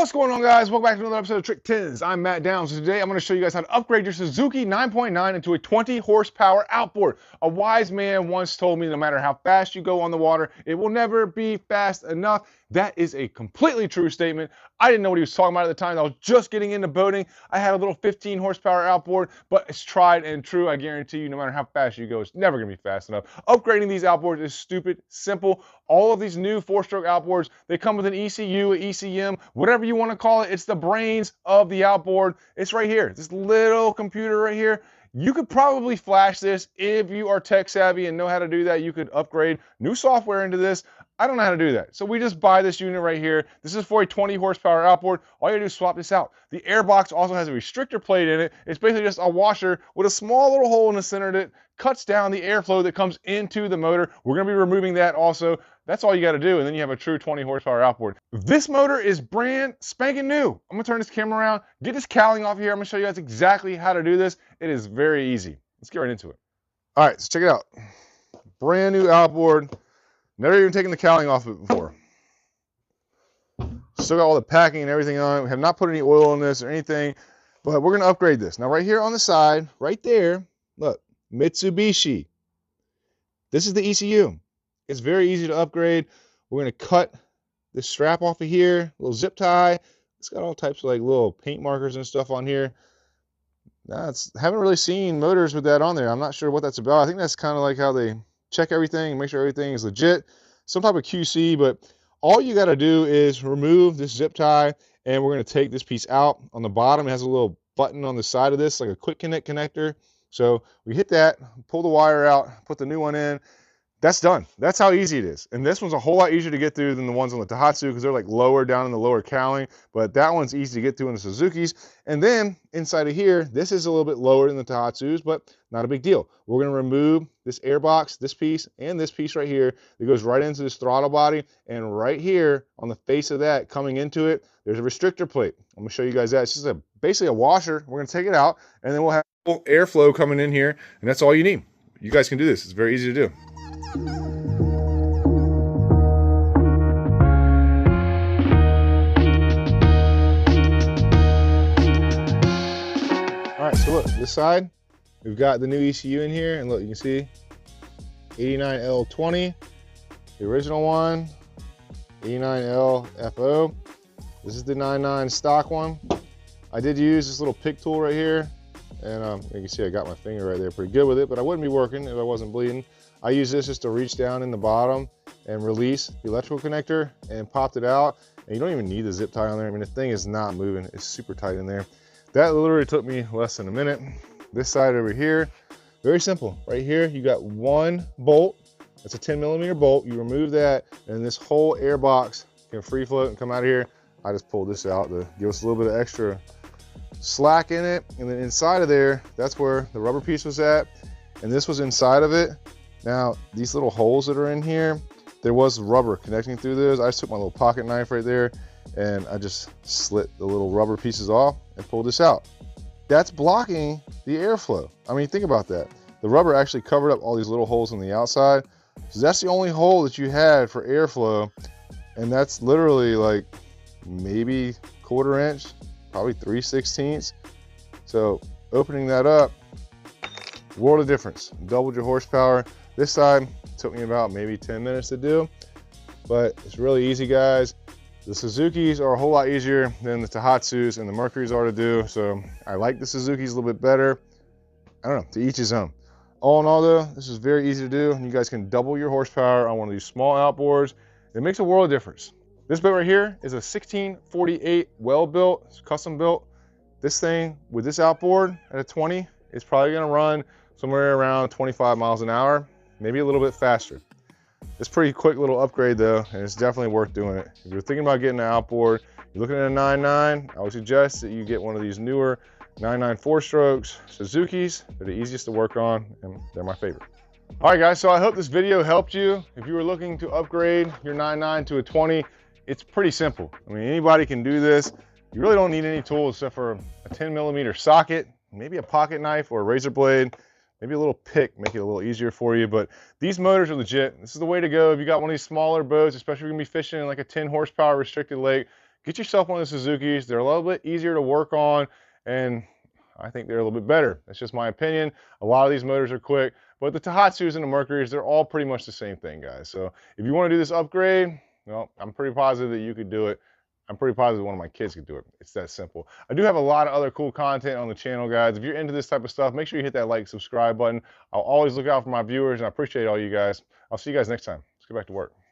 What's going on, guys? Welcome back to another episode of Trick 10s. I'm Matt Downs, and today I'm going to show you guys how to upgrade your Suzuki 9.9 into a 20 horsepower outboard. A wise man once told me no matter how fast you go on the water, it will never be fast enough. That is a completely true statement. I didn't know what he was talking about at the time. I was just getting into boating. I had a little 15 horsepower outboard, but it's tried and true. I guarantee you, no matter how fast you go, it's never going to be fast enough. Upgrading these outboards is stupid, simple. All of these new 4-stroke outboards, they come with an ECU, an ECM, whatever you want to call it. It's the brains of the outboard. It's right here. This little computer right here. You could probably flash this if you are tech savvy and know how to do that. You could upgrade new software into this. I don't know how to do that. So we just buy this unit right here. This is for a 20 horsepower outboard. All you gotta do is swap this out. The Airbox also has a restrictor plate in it. It's basically just a washer with a small little hole in the center that cuts down the airflow that comes into the motor. We're gonna be removing that also. That's all you gotta do, and then you have a true 20 horsepower outboard. This motor is brand spanking new. I'm gonna turn this camera around, get this cowling off here. I'm gonna show you guys exactly how to do this. It is very easy. Let's get right into it. All right, so check it out. Brand new outboard. Never even taken the cowling off of it before. Still got all the packing and everything on it. We have not put any oil in this or anything, but we're gonna upgrade this. Now right here on the side, right there, look, Mitsubishi. This is the ECU. It's very easy to upgrade. We're gonna cut this strap off of here, little zip tie. It's got all types of like little paint markers and stuff on here. Haven't really seen motors with that on there. I'm not sure what that's about. I think that's kind of like how they check everything and make sure everything is legit. Some type of QC, but all you got to do is remove this zip tie, and we're going to take this piece out. On the bottom, it has a little button on the side of this, like a quick connect connector. So we hit that, pull the wire out, put the new one in. That's done. That's how easy it is. And this one's a whole lot easier to get through than the ones on the Daihatsu because they're like lower down in the lower cowling, but that one's easy to get through in the Suzukis. And then inside of here, this is a little bit lower than the Daihatsus, but not a big deal. We're going to remove this airbox, this piece, and this piece right here that goes right into this throttle body. And right here on the face of that coming into it, there's a restrictor plate. I'm going to show you guys that. It's just basically a washer. We're going to take it out, and then we'll have airflow coming in here, and that's all you need. You guys can do this. It's very easy to do. All right, so look, this side, we've got the new ECU in here, and look, you can see 89L20, the original one, 89LFO. This is the 99 stock one. I did use this little pick tool right here, and you can see I got my finger right there pretty good with it, but I wouldn't be working if I wasn't bleeding. I use this just to reach down in the bottom and release the electrical connector and popped it out. And you don't even need the zip tie on there. I mean, the thing is not moving. It's super tight in there. That literally took me less than a minute. This side over here, very simple. Right here, you got one bolt. That's a 10mm bolt. You remove that, and this whole air box can free float and come out of here. I just pulled this out to give us a little bit of extra slack in it. And then inside of there, that's where the rubber piece was at. And this was inside of it. Now, these little holes that are in here, there was rubber connecting through those. I just took my little pocket knife right there and I just slit the little rubber pieces off and pulled this out. That's blocking the airflow. I mean, think about that. The rubber actually covered up all these little holes on the outside. So that's the only hole that you had for airflow. And that's literally like maybe 1/4 inch, probably 3/16. So opening that up, world of difference. Doubled your horsepower. This side took me about maybe 10 minutes to do, but it's really easy, guys. The Suzukis are a whole lot easier than the Daihatsus and the Mercuries are to do, so I like the Suzukis a little bit better. I don't know, to each his own. All in all though, this is very easy to do, and you guys can double your horsepower on one of these small outboards. It makes a world of difference. This boat right here is a 1648 well-built, it's custom built. This thing with this outboard at a 20 is probably gonna run somewhere around 25 miles an hour. Maybe a little bit faster. It's pretty quick little upgrade though, and it's definitely worth doing it. If you're thinking about getting an outboard, you're looking at a 9.9, I would suggest that you get one of these newer 9.9 4-strokes Suzukis. They're the easiest to work on, and they're my favorite. All right, guys, so I hope this video helped you. If you were looking to upgrade your 9.9 to a 20, it's pretty simple. I mean, anybody can do this. You really don't need any tools except for a 10mm socket, maybe a pocket knife or a razor blade. Maybe a little pick, make it a little easier for you, but these motors are legit. This is the way to go. If you got one of these smaller boats, especially if you're gonna be fishing in like a 10 horsepower restricted lake, get yourself one of the Suzukis. They're a little bit easier to work on, and I think they're a little bit better. That's just my opinion. A lot of these motors are quick, but the Tohatsus and the Mercuries, they're all pretty much the same thing, guys. So if you want to do this upgrade, well, I'm pretty positive that you could do it. I'm pretty positive one of my kids could do it. It's that simple. I do have a lot of other cool content on the channel, guys. If you're into this type of stuff, make sure you hit that like, subscribe button. I'll always look out for my viewers, and I appreciate all you guys. I'll see you guys next time. Let's get back to work.